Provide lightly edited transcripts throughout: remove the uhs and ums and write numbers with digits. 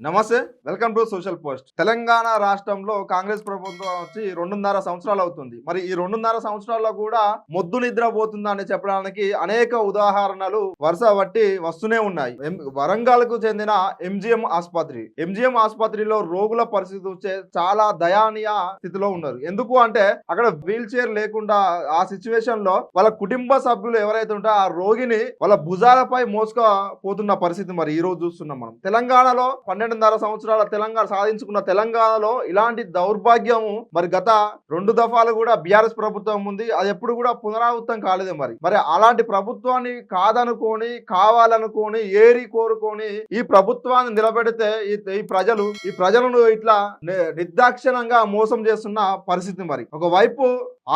నమస్తే, welcome to social post. Telangana రాష్ట్రంలో కాంగ్రెస్ ప్రభుత్వం వచ్చి 2.5 సంవత్సరాలు అవుతుంది. మరి ఈ 2.5 సంవత్సరాల్లో కూడా మొద్దు నిద్రపోతుందా అని చెప్పడానికి అనేక ఉదాహరణలు వరుస బట్టి వస్తూనే ఉన్నాయి. వరంగల్ కు చెందిన ఎంజిఎం ఆసుపత్రిలో రోగుల పరిస్థితి చాలా దయానీయ స్థితిలో ఉన్నారు. ఎందుకు అంటే అక్కడ వీల్ చైర్ లేకుండా ఆ సిచ్యువేషన్ లో వాళ్ళ కుటుంబ సభ్యులు ఎవరైతే ఉంటారో ఆ రోగిని వాళ్ళ భుజాలపై మోసుకపోతున్న పరిస్థితి మరి ఈ రోజు చూస్తున్నాం. మనం తెలంగాణలో 12.5 సంవత్సరాల తెలంగాణ సాధించుకున్న తెలంగాణలో ఇలాంటి దౌర్భాగ్యము మరి గత 2 దఫాలు కూడా బీఆర్ఎస్ ప్రభుత్వం ఉంది. అది ఎప్పుడు కూడా పునరావృతం కాలేదు. మరి అలాంటి ప్రభుత్వాన్ని కాదనుకొని కావాలనుకొని ఏరి కోరుకొని ఈ ప్రభుత్వాన్ని నిలబెడితే ఈ ప్రజలను ఇట్లా నిర్దాక్షిణంగా మోసం చేస్తున్న పరిస్థితి. మరి ఒకవైపు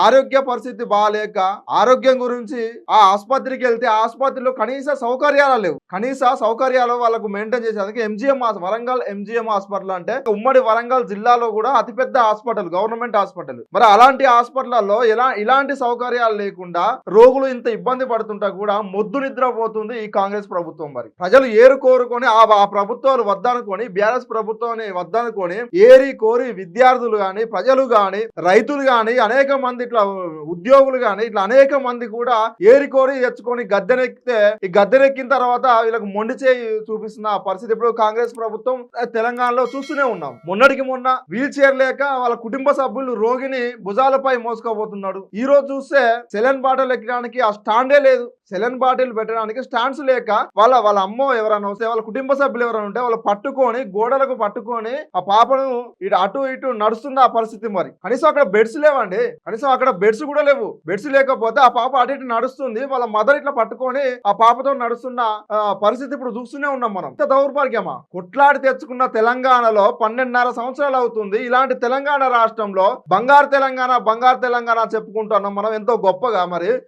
ఆరోగ్య పరిస్థితి బాగాలేక ఆరోగ్యం గురించి ఆ ఆసుపత్రికి వెళ్తే ఆసుపత్రిలో కనీస సౌకర్యాలు లేవు. కనీస సౌకర్యాలు వాళ్ళకు మెయింటైన్ చేసేందుకు వరంగల్ ఎంజిఎం హాస్పిటల్ అంటే ఉమ్మడి వరంగల్ జిల్లాలో కూడా అతిపెద్ద హాస్పిటల్, గవర్నమెంట్ హాస్పిటల్. మరి అలాంటి హాస్పిటల్లో ఇలాంటి సౌకర్యాలు లేకుండా రోగులు ఇంత ఇబ్బంది పడుతుంటా కూడా మొద్దు నిద్రపోతుంది ఈ కాంగ్రెస్ ప్రభుత్వం. మరి ప్రజలు ఏరు కోరుకొని ఆ ప్రభుత్వాలు వద్దనుకొని బీఆర్ఎస్ ప్రభుత్వాన్ని వద్దనుకొని ఏరి కోరి విద్యార్థులు గాని ప్రజలు గాని రైతులు గాని అనేక మంది ఇట్లా ఉద్యోగులు గాని ఇట్లా అనేక మంది కూడా ఏరి కోరి తెచ్చుకొని గద్దెనెక్కితే ఈ గద్దెనెక్కిన తర్వాత వీళ్ళకి మొండి చేయి చూపిస్తున్న పరిస్థితి ఇప్పుడు కాంగ్రెస్ ప్రభుత్వం తెలంగాణలో చూస్తూనే ఉన్నాం. మొన్నటికి మొన్న వీల్ చైర్ లేక వాళ్ళ కుటుంబ సభ్యులు రోగిని భుజాలపై మోసుకపోతున్నాడు. ఈ రోజు చూస్తే సెలైన్ బాటిల్ ఎక్కడానికి ఆ స్టాండే లేదు. సెలైన్ బాటిల్ పెట్టడానికి స్టాండ్స్ లేక వాళ్ళ అమ్మో ఎవరైనా వస్తే వాళ్ళ కుటుంబ సభ్యులు ఎవరైనా ఉంటే వాళ్ళు పట్టుకొని గోడలకు పట్టుకొని ఆ పాపను ఇటు అటు ఇటు నడుస్తున్న ఆ పరిస్థితి. మరి కనీసం అక్కడ బెడ్స్ లేవండి, కనీసం అక్కడ బెడ్స్ కూడా లేవు. బెడ్స్ లేకపోతే ఆ పాప అటు ఇటు నడుస్తుంది, వాళ్ళ మదర్ ఇట్లా పట్టుకొని ఆ పాపతో నడుస్తున్న పరిస్థితి ఇప్పుడు చూస్తూనే ఉన్నాం. మనం ఇంత దౌర్భాగ్యమా? కొట్లాడి తెచ్చుకున్న తెలంగాణలో 12.5 సంవత్సరాలు అవుతుంది. ఇలాంటి తెలంగాణ రాష్ట్రంలో బంగారు తెలంగాణ చెప్పుకుంటున్నాం మనం ఎంతో గొప్పగా.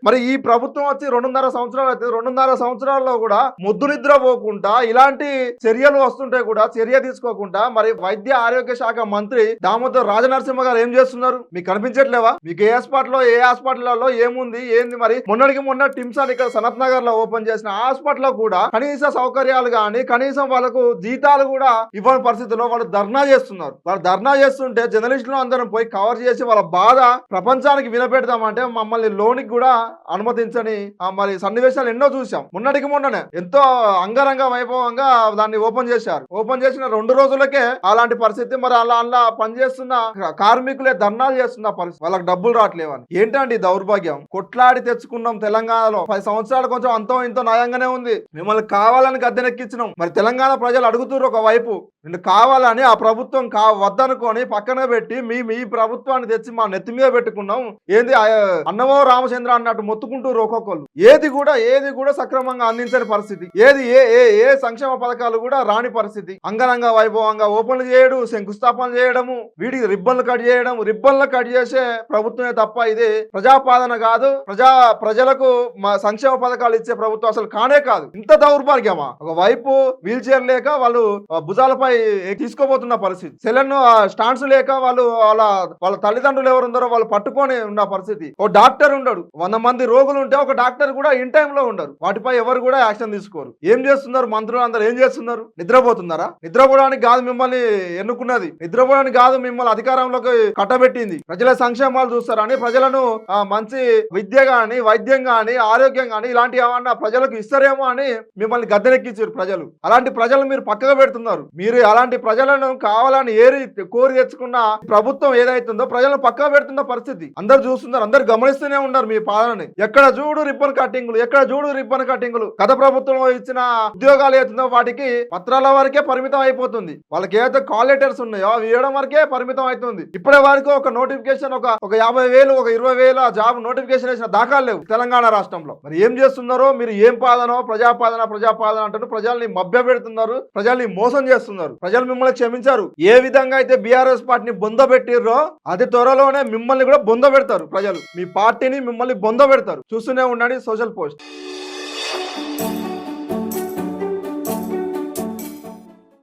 మరి ఈ ప్రభుత్వం వచ్చి 2.5 సంవత్సరాలు అయితే 2.5 సంవత్సరాల్లో కూడా ముద్దు నిద్రపోకుండా ఇలాంటి చర్యలు వస్తుంటే కూడా చర్య తీసుకోకుండా మరి వైద్య ఆరోగ్య శాఖ మంత్రి దామోదర్ రాజనరసింహ గారు ఏం చేస్తున్నారు? మీకు కనిపించట్లేవా? మీకు ఏ హాస్పిటల్లో ఏముంది ఏంది? మరి మొన్నటికి మొన్న టిమ్స్ అని ఇక్కడ సనత్ నగర్ లో ఓపెన్ చేసిన హాస్పిటల్లో కూడా కనీస సౌకర్యాలు గాని కనీసం వాళ్ళకు జీతాలు కూడా ఇవ్వని పరిస్థితుల్లో వాళ్ళు ధర్నా చేస్తున్నారు. వాళ్ళు ధర్నా చేస్తుంటే జర్నలిస్టులు అందరం పోయి కవర్ చేసి వాళ్ళ బాధ ప్రపంచానికి వినపెడతామంటే మమ్మల్ని లోనికి కూడా అనుమతించని మరి సన్నివేశాలు ఎన్నో చూసాం. మొన్నటికి మొన్ననే ఎంతో అంగరంగ వైభవంగా దాన్ని ఓపెన్ చేశారు. ఓపెన్ చేసిన 2 రోజులకే అలాంటి పరిస్థితి. మరి అలా పనిచేస్తున్న కార్మికులే ధర్నాలు చేస్తున్న పరిస్థితి. వాళ్ళకి డబ్బులు రావట్లేవని. ఏంటండి దౌర్భాగ్యం? కొట్లాడి తెచ్చుకున్నాం తెలంగాణలో 10 సంవత్సరాలు కొంచెం అంతో ఇంతో నయంగానే ఉంది. మిమ్మల్ని కావాలని గద్దెనెక్కించినాం. మరి తెలంగాణ ప్రజలు అడుగుతున్నారు ఒకవైపు నిన్ను కావాలని ఆ ప్రభుత్వం వద్దనుకొని పక్కన పెట్టి మీ ప్రభుత్వాన్ని తెచ్చి మా నెత్తి మీద పెట్టుకున్నాం. ఏంది అన్నమో రామచంద్ర అన్నట్టు మొత్తుకుంటూ ఒక్కొక్కరు ఏది కూడా సక్రమంగా అందించని పరిస్థితి. ఏ సంక్షేమ పథకాలు కూడా రాని పరిస్థితి. అంగరంగ వైభవంగా ఓపెన్లు చేయడం, శంకుస్థాపన చేయడము, వీడికి రిబ్బన్లు కట్ చేసే ప్రభుత్వమే తప్ప ఇది ప్రజాపాలన కాదు. ప్రజలకు సంక్షేమ పథకాలు ఇచ్చే ప్రభుత్వం అసలు కానే కాదు. ఇంత దౌర్భాగ్యమా? ఒకవైపు వీల్ చైర్ లేక వాళ్ళు భుజాలపై తీసుకోబోతున్న పరిస్థితి, సెలెన్ స్టాండ్స్ లేక వాళ్ళ తల్లిదండ్రులు ఎవరుందరో వాళ్ళు పట్టుకొని ఉన్న పరిస్థితి. ఓ డాక్టర్ ఉండడు, 100 మంది రోగులు ఉంటే ఒక డాక్టర్ కూడా ఇన్ టైమ్ లో ఉండరు. వాటిపై ఎవరు కూడా యాక్షన్ తీసుకోరు. ఏం చేస్తున్నారు మంత్రులు అందరూ? ఏం చేస్తున్నారు? నిద్రపోతున్నారా? నిద్రపోవడానికి కాదు మిమ్మల్ని ఎన్నుకున్నది, నిద్రపోవడానికి కాదు మిమ్మల్ని అధికారంలోకి కట్టబెట్టింది. ప్రజల సంక్షేమాలు చూస్తారని, ప్రజలను మంచి విద్య గాని వైద్యం గాని ఆరోగ్యం గాని ఇలాంటి ఏమన్నా ప్రజలకు ఇస్తారేమో అని మిమ్మల్ని గద్దెనెక్కించారు ప్రజలు. అలాంటి ప్రజలు మీరు పక్కగా పెడుతున్నారు. మీరు అలాంటి ప్రజలను కావాలని కోరి తెచ్చుకున్న ప్రభుత్వం ఏదైతుందో ప్రజలను పక్కగా పెడుతున్న పరిస్థితి అందరు చూస్తున్నారు. అందరు గమనిస్తూనే ఉన్నారు మీ పాలనని. ఎక్కడ చూడు రిబ్బన్ కట్టింగులు. గత ప్రభుత్వంలో ఇచ్చిన ఉద్యోగాలు ఏతుందో వాటికి పత్రాల వరకే పరిమితం అయిపోతుంది. వాళ్ళకి ఏదైతే కాల్ లెటర్స్ ఉన్నాయో అవి ఇవ్వడం వరకే పరిమితం అవుతుంది. ఇప్పటి వరకు ఒక నోటిఫికేషన్ ఒక 50,000 ఒక 20,000 జాబ్ నోటిఫికేషన్ వేసిన దాఖలు లేవు తెలంగాణ రాష్ట్రంలో. మరి ఏం చేస్తున్నారో మీరు? ఏం పాలనో ప్రజాపాలన అంటారు. ప్రజల్ని మభ్య పెడుతున్నారు, ప్రజల్ని మోసం చేస్తున్నారు. ప్రజలు మిమ్మల్ని క్షమించారు. ఏ విధంగా అయితే బీఆర్ఎస్ పార్టీని బొంద పెట్టిర్రో అతి త్వరలోనే మిమ్మల్ని కూడా బొంద పెడతారు ప్రజలు. మీ పార్టీని మిమ్మల్ని బొంద పెడతారు. చూస్తూనే ఉండండి సోషల్ పోస్ట్.